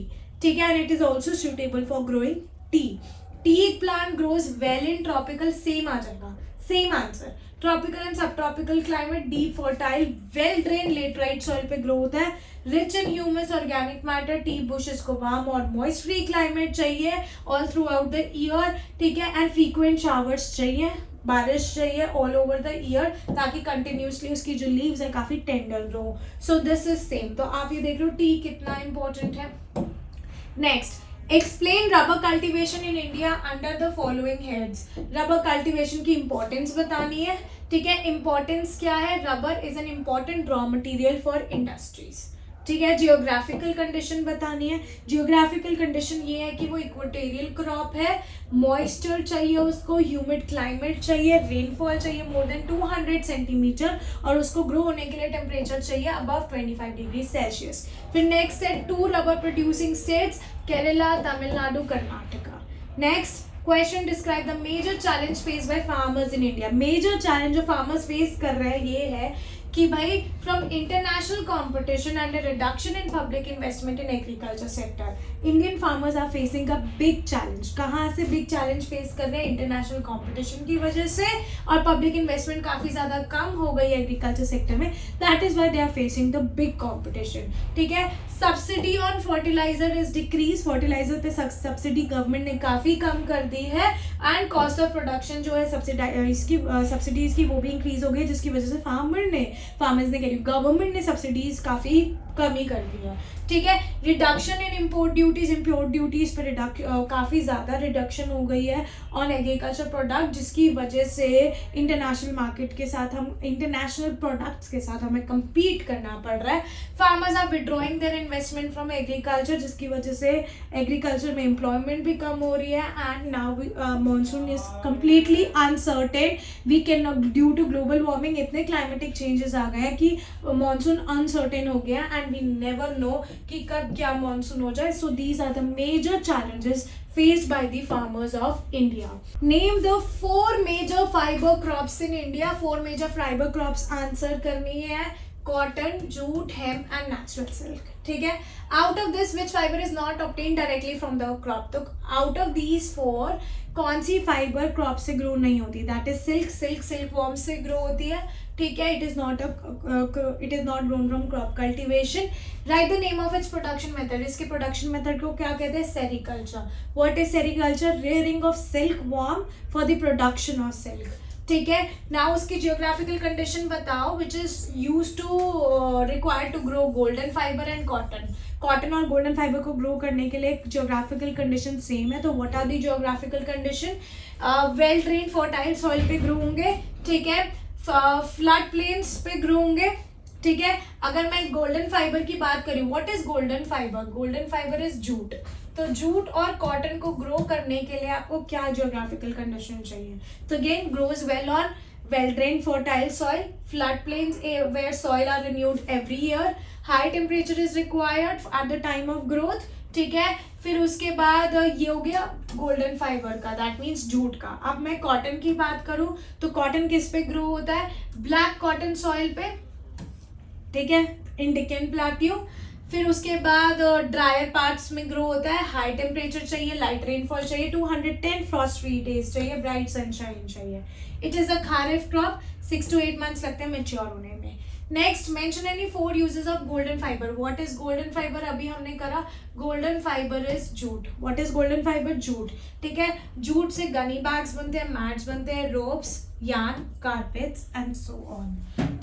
ठीक है, and it is also suitable for growing tea. Tea plant grows well in tropical, same आ जाएगा, same answer, tropical and sub tropical climate, deep fertile well drain laterite soil पे grow होता है, rich in humus organic matter, tea bushes को warm और moist free climate चाहिए all through out the year, ठीक है, एंड फ्रीक्वेंट शावर्स चाहिए, बारिश चाहिए ऑल ओवर द ईयर, ताकि कंटिन्यूसली उसकी जो लीव्स है काफी टेंडर रहो। सो दिस इज सेम, तो आप ये देख रहे हो टी कितना इंपॉर्टेंट है। Next, explain rubber cultivation in India under the following heads. Rubber cultivation की इंपॉर्टेंस बतानी है, ठीक है, इंपॉर्टेंस क्या है, rubber is an important raw material for industries, ठीक है, जियोग्राफिकल कंडीशन बतानी है, जियोग्राफिकल कंडीशन ये है कि वो इक्वेटोरियल क्रॉप है, मॉइस्चर चाहिए उसको, ह्यूमिड क्लाइमेट चाहिए, रेनफॉल चाहिए मोर देन 200 सेंटीमीटर, और उसको ग्रो होने के लिए टेम्परेचर चाहिए अबव 25 डिग्री सेल्सियस। फिर नेक्स्ट है two rubber producing states, Kerala, Tamil Nadu, Karnataka. Next question, describe the major challenge face by farmers in India. Major challenge जो फार्मर्स फेस कर रहे हैं ये है कि भाई from international competition and reduction in public investment in agriculture sector, Indian farmers are facing a big challenge. कहाँ से बिग चैलेंज फेस कर रहे हैं, इंटरनेशनल कंपटीशन की वजह से, और पब्लिक इन्वेस्टमेंट काफ़ी ज़्यादा कम हो गई है एग्रीकल्चर सेक्टर में, that is why they are facing the big competition, ठीक है। Subsidy on fertilizer is decrease, fertilizer पे सब्सिडी गवर्नमेंट ने काफ़ी कम कर दी है, एंड कॉस्ट ऑफ प्रोडक्शन जो है सब्सिडीज की वो भी इंक्रीज हो गई, जिसकी वजह से फार्मर्स ने कह रही गवर्नमेंट ने सब्सिडीज काफ़ी कमी कर दी है, ठीक है। रिडक्शन इन इम्पोर्ट ड्यूटीज पर काफ़ी ज़्यादा रिडक्शन हो गई है ऑन एग्रीकल्चर प्रोडक्ट, जिसकी वजह से इंटरनेशनल मार्केट के साथ इंटरनेशनल प्रोडक्ट्स के साथ हमें कम्पीट करना पड़ रहा है। Farmers are withdrawing their investment from agriculture, जिसकी वजह से एग्रीकल्चर में एम्प्लॉयमेंट भी कम हो रही है, and now monsoon is completely uncertain, we can due to global warming इतने क्लाइमेटिक चेंजेस आ गए हैं कि मॉनसून अनसर्टेन हो गया, एंड वी नेवर नो कि कब क्या मॉनसून हो जाए। So these are the major challenges faced by the farmers of India. Name the 4 major fiber crops in India. 4 major fiber crops answer करनी है, cotton, jute, hemp and natural silk, ठीक है। Out of this which fibre is not obtain directly from the crop, तो out of these 4 कौन सी fibre crop से grow नहीं होती, that is silk worm से ग्रो होती है, ठीक है। It is not grown from crop cultivation. Right the name of its production method, इसके प्रोडक्शन मेथड को क्या कहते हैं, sericulture. What is sericulture, rearing of silk worm for the production of silk, ठीक है। नाउ उसकी जियोग्राफिकल कंडीशन बताओ, which is use to required to grow golden fibre and cotton और गोल्डन फाइबर को ग्रो करने के लिए जियोग्राफिकल कंडीशन सेम है, तो what are the geographical condition, well drain fertile soil पे ग्रो होंगे, ठीक है, फ्लड प्लेन्स पे ग्रो होंगे, ठीक है। अगर मैं गोल्डन फाइबर की बात करूँ, what is golden fibre, golden fibre is jute, तो जूट और कॉटन को ग्रो करने के लिए आपको क्या जियोग्राफिकल कंडीशन चाहिए, तो again grows well on well drain fertile soil, flood plains where soil are renewed every year, high temperature is required at the time of growth, ठीक है। फिर उसके बाद ये हो गया गोल्डन फाइबर का, दैट मीन्स जूट का। अब मैं कॉटन की बात करूं तो कॉटन किस पे ग्रो होता है, ब्लैक कॉटन सॉइल पे, ठीक है, इन डेक्कन प्लेट्यू। फिर उसके बाद ड्रायर पार्ट्स में ग्रो होता है, हाई टेम्परेचर चाहिए, लाइट रेनफॉल चाहिए, 210 फ्रॉस्ट फ्री डेज चाहिए, ब्राइट सनशाइन चाहिए। It is a kharif crop, 6 to 8 months लगते हैं मेच्योर होने में। Next, mention any 4 uses of golden fibre. What is golden fibre? अभी हमने करा, golden fibre is jute. What is golden fibre? Jute. ठीक है, जूट से गनी बैग्स बनते हैं, मैट्स बनते हैं, ropes, yarn, carpets and so on.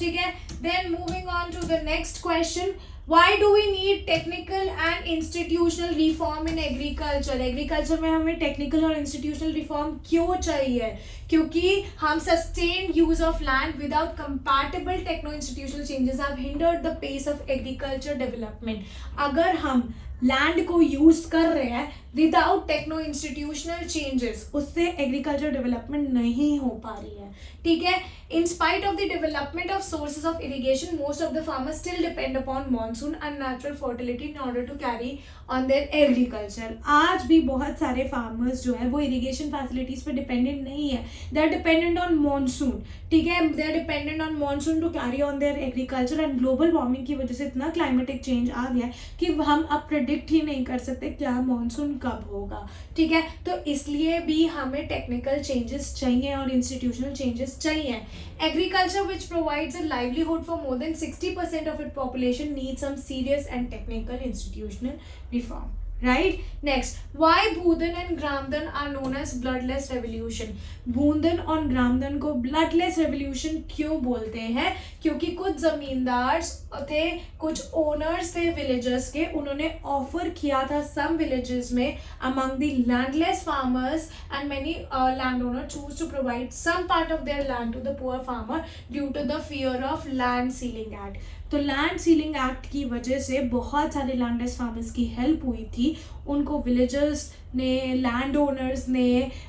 ठीक है, then moving on to the next question, why do we need technical and institutional reform in agriculture? Agriculture में हमें टेक्निकल और इंस्टीट्यूशनल रिफॉर्म क्यों चाहिए? क्योंकि हम sustained use of land without compatible techno institutional changes have hindered the pace of agriculture development. अगर हम land को यूज कर रहे हैं विदाउट टेक्नो इंस्टीट्यूशनल चेंजेस, उससे एग्रीकल्चर डेवलपमेंट नहीं हो पा रही है। ठीक है, in spite of the development of sources of irrigation, most of the farmers still depend upon monsoon and natural fertility in order to carry on their agriculture. आज भी बहुत सारे फार्मर्स जो है वो इरिगेशन फैसिलिटीज पे डिपेंडेंट नहीं है, they are dependent on monsoon. ठीक है, they are dependent on monsoon to carry on their agriculture, and global warming की वजह से इतना क्लाइमेटिक चेंज आ गया है कि हम अब प्रेडिक्ट ही नहीं कर सकते क्या मॉनसून कब होगा। ठीक है, तो इसलिए भी हमें टेक्निकल चेंजेस चाहिए और इंस्टीट्यूशनल चेंजेस चाहिए। Agriculture which provides a livelihood for more than 60% of it population needs some serious and technical institutional reform. Right? Next, why Bhudan and Gramdan are known as bloodless revolution? भूंदन और ग्रामदन को bloodless revolution क्यों बोलते हैं? क्योंकि कुछ जमींदार थे, कुछ ओनर्स थे विलेजेस के, उन्होंने ऑफर किया था some villages में among the landless farmers, and many landowners choose to provide some part of their land to the poor farmer due to the fear of land sealing act. तो land ceiling act की वजह से बहुत सारे landless farmers की help हुई थी, उनको विलेजर्स ने, लैंड ओनर्स ने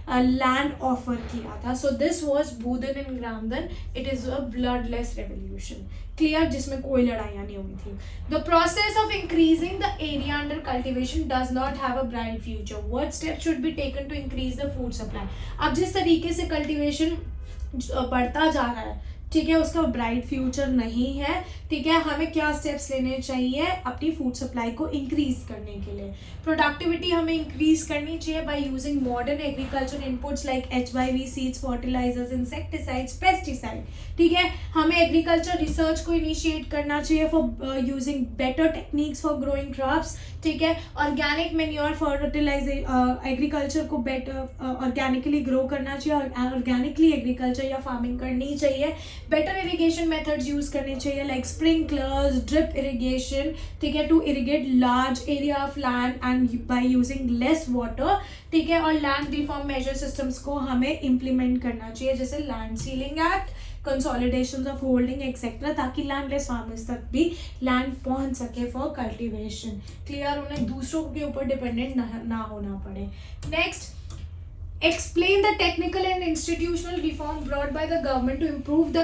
लैंड ऑफर किया था। So this was Bhoodan and Gramdan, it is a bloodless revolution. Clear, जिसमें कोई लड़ाइयाँ नहीं हुई थी। The process of increasing the area under cultivation does not have a bright future. What step should be taken to increase the food supply? अब जिस तरीके से कल्टिवेशन बढ़ता जा रहा है, ठीक है, उसका ब्राइट फ्यूचर नहीं है। ठीक है, हमें क्या स्टेप्स लेने चाहिए अपनी फूड सप्लाई को इंक्रीज करने के लिए? प्रोडक्टिविटी हमें इंक्रीज करनी चाहिए by using modern agriculture inputs like HYV seeds, fertilizers, insecticides, pesticide. ठीक है, हमें एग्रीकल्चर रिसर्च को इनिशिएट करना चाहिए for using better techniques for growing crops. ठीक है, ऑर्गेनिक मैन्योर फर्टिलाइजर, एग्रीकल्चर को बेटर ऑर्गेनिकली ग्रो करना चाहिए और ऑर्गेनिकली एग्रीकल्चर या फार्मिंग करनी चाहिए। बेटर इरिगेशन मेथड्स यूज करने चाहिए लाइक स्प्रिंकलर्स, ड्रिप इरिगेशन। ठीक है, to irrigate large area of land and by using less water. ठीक है, और लैंड रिफॉर्म मेजर सिस्टम्स को हमें इम्प्लीमेंट करना चाहिए, जैसे land ceiling act, consolidation of holding etcetera, ताकि लैंडलेस फार्मर्स तक भी लैंड पहुंच सके फॉर कल्टीवेशन। क्लियर, उन्हें दूसरों के ऊपर डिपेंडेंट ना होना पड़े। Next, explain the technical and institutional reform brought by the government to improve the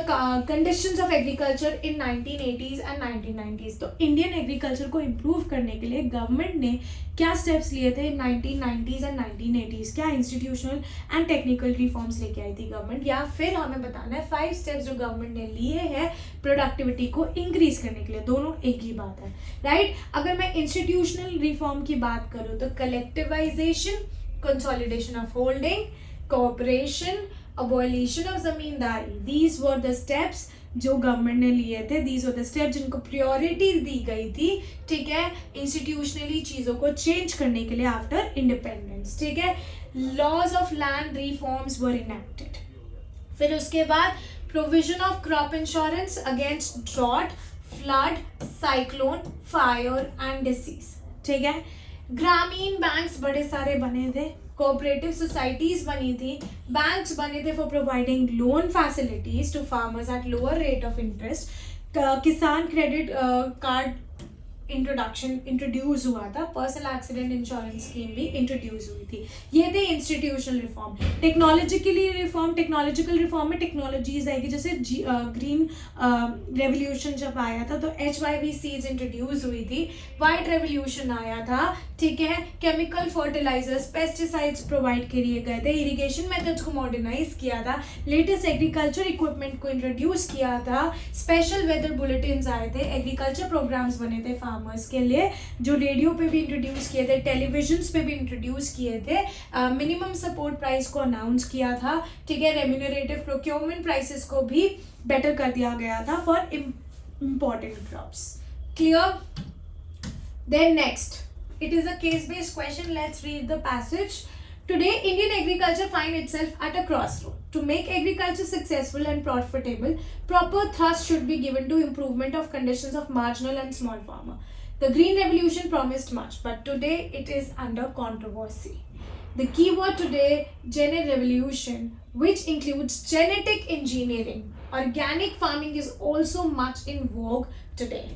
conditions of agriculture in 1980s and 1990s. तो इंडियन एग्रीकल्चर को इम्प्रूव करने के लिए गवर्नमेंट ने क्या स्टेप्स लिए थे 1990s एंड 1980s? क्या इंस्टीट्यूशनल एंड टेक्निकल रिफॉर्म्स लेके आई थी गवर्नमेंट, या फिर हमें बताना है 5 स्टेप्स जो गवर्नमेंट ने लिए हैं प्रोडक्टिविटी को इंक्रीज करने के लिए? दोनों एक ही बात है, राइट? अगर मैं इंस्टीट्यूशनल रिफॉर्म की बात करूँ तो collectivisation, consolidation of holding, cooperation, abolition of zamindari. These were the steps जो गवर्नमेंट ने लिए थे। These were the steps जिनको priority दी गई थी, ठीक है, इंस्टीट्यूशनली चीज़ों को चेंज करने के लिए आफ्टर इंडिपेंडेंस। ठीक है, laws of land reforms were enacted. फिर उसके बाद provision of crop insurance against drought, flood, cyclone, fire and disease. ठीक है, ग्रामीण बैंक्स बड़े सारे बने थे, कोऑपरेटिव सोसाइटीज बनी थी, बैंक्स बने थे for providing loan facilities to farmers at lower rate of interest. Kisan credit card introduce हुआ था, पर्सनल एक्सीडेंट इंश्योरेंस स्कीम भी इंट्रोड्यूस हुई थी। ये थे इंस्टीट्यूशनल रिफॉर्म। टेक्नोलॉजिकल रिफॉर्म में टेक्नोलॉजीज आएगी, जैसे ग्रीन रेवोल्यूशन जब आया था तो HYV सीड्स इंट्रोड्यूस हुई थी। वाइट रेवोल्यूशन आया था ठीक है, केमिकल फर्टिलाइजर्स, पेस्टिसाइड्स प्रोवाइड किए गए थे, इरिगेशन मेथड्स को मॉडर्नाइज किया था, लेटेस्ट एग्रीकल्चर इक्विपमेंट को इंट्रोड्यूस किया था, स्पेशल वेदर बुलेटिन्स आए थे, एग्रीकल्चर प्रोग्राम्स बने थे फार्मर्स के लिए जो रेडियो पे भी इंट्रोड्यूस किए थे, टेलीविजन्स पे भी इंट्रोड्यूस किए थे, मिनिमम सपोर्ट प्राइस को अनाउंस किया था, ठीक है, रेम्यूनरेटिव प्रोक्योरमेंट प्राइसेस को भी बेटर कर दिया गया था for important crops. Clear? Then next, it is a case based question. Let's read the passage. Today Indian agriculture finds itself at a crossroad. To make agriculture successful and profitable, proper thrust should be given to improvement of conditions of marginal and small farmer. The green revolution promised much, but today it is under controversy. The keyword today, gene revolution, which includes genetic engineering. Organic farming is also much in vogue today,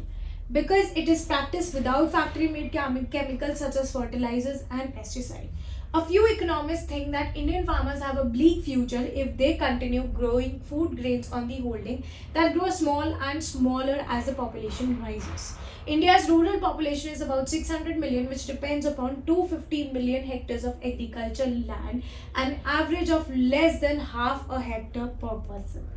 because it is practiced without factory made chemicals such as fertilizers and pesticides. A few economists think that Indian farmers have a bleak future if they continue growing food grains on the holding that grow small and smaller as the population rises. India's rural population is about 600 million, which depends upon 250 million hectares of agricultural land, an average of less than half a hectare per person.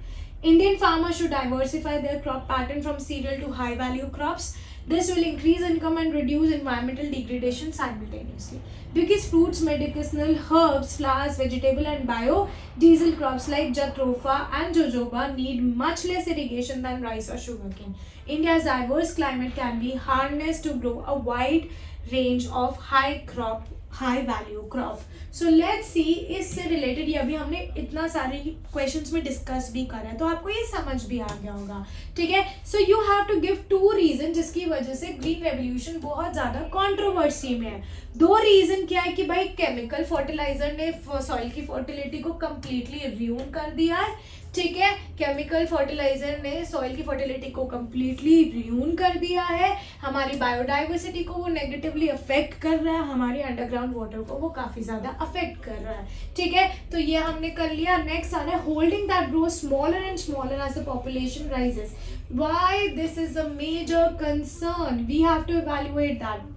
Indian farmers should diversify their crop pattern from cereal to high value crops. This will increase income and reduce environmental degradation simultaneously. Because fruits, medicinal herbs, flowers, vegetable and biodiesel crops like jatropha and jojoba need much less irrigation than rice or sugarcane. India's diverse climate can be harnessed to grow a wide range of high value crop. So let's see, इससे related ये अभी हमने इतना सारे questions में discuss भी करा है तो आपको ये समझ भी आ गया होगा. ठीक है, so you have to give 2 reason जिसकी वजह से ग्रीन रेवोल्यूशन बहुत ज़्यादा कंट्रोवर्सी में है. 2 रीजन क्या है कि भाई केमिकल फर्टिलाइजर ने सॉइल की फर्टिलिटी को कम्प्लीटली रियून कर दिया है. ठीक है, केमिकल फर्टिलाइजर ने सॉइल की फर्टिलिटी को कम्प्लीटली रियून कर दिया है, हमारी बायोडाइवर्सिटी को वो नेगेटिवली अफेक्ट कर रहा है, हमारी अंडरग्राउंड वाटर को वो काफ़ी ज़्यादा अफेक्ट कर रहा है. ठीक है, तो ये हमने कर लिया. नेक्स्ट आ रहा है holding that grow smaller and smaller as the population rises. Why this is a major concern, we have to evaluate that.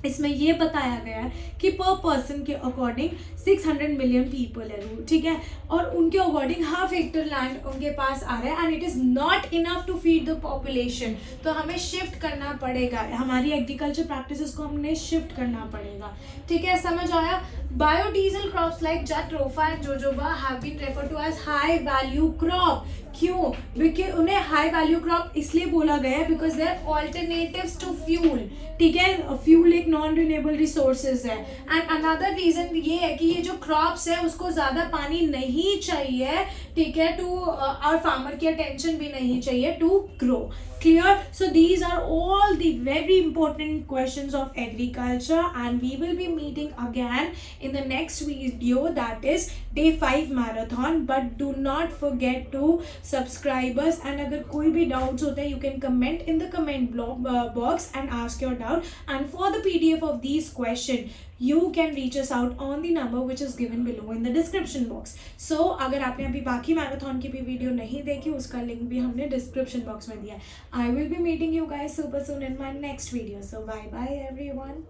इसमें ये बताया गया है कि पर पर्सन के अकॉर्डिंग 600 मिलियन पीपल है, ठीक है, और उनके अकॉर्डिंग हाफ हेक्टर लैंड उनके पास आ रहा है and it is not enough to feed the population. तो हमें शिफ्ट करना पड़ेगा, हमारी एग्रीकल्चर प्रैक्टिसेस को हमने शिफ्ट करना पड़ेगा. ठीक है, समझ आया. Biodiesel crops like jatropha and jojoba have been referred to as high value crop. क्यों? बिकॉज उन्हें हाई वैल्यू क्रॉप इसलिए बोला गया है because they are alternatives to fuel. ठीक है, फ्यूल एक नॉन रिन्यूएबल रिसोर्सेज है. एंड अनदर रीजन ये है कि ये जो क्रॉप्स है उसको ज़्यादा पानी नहीं चाहिए. ठीक है, टू और फार्मर की अटेंशन भी नहीं चाहिए to grow. Clear? So these are all the very important questions of agriculture and we will be meeting again in the next video, that is day 5 marathon. But do not forget to subscribe us, and अगर कोई भी doubts होते हैं you can comment in the comment box and ask your doubt. And for the PDF of these questions you can reach us out on the number which is given below in the description box. So अगर आपने अभी बाकी marathon की भी video नहीं देखी उसका link भी हमने डिस्क्रिप्शन बॉक्स में दिया है. I will be meeting you guys super soon in my next video. So bye bye everyone.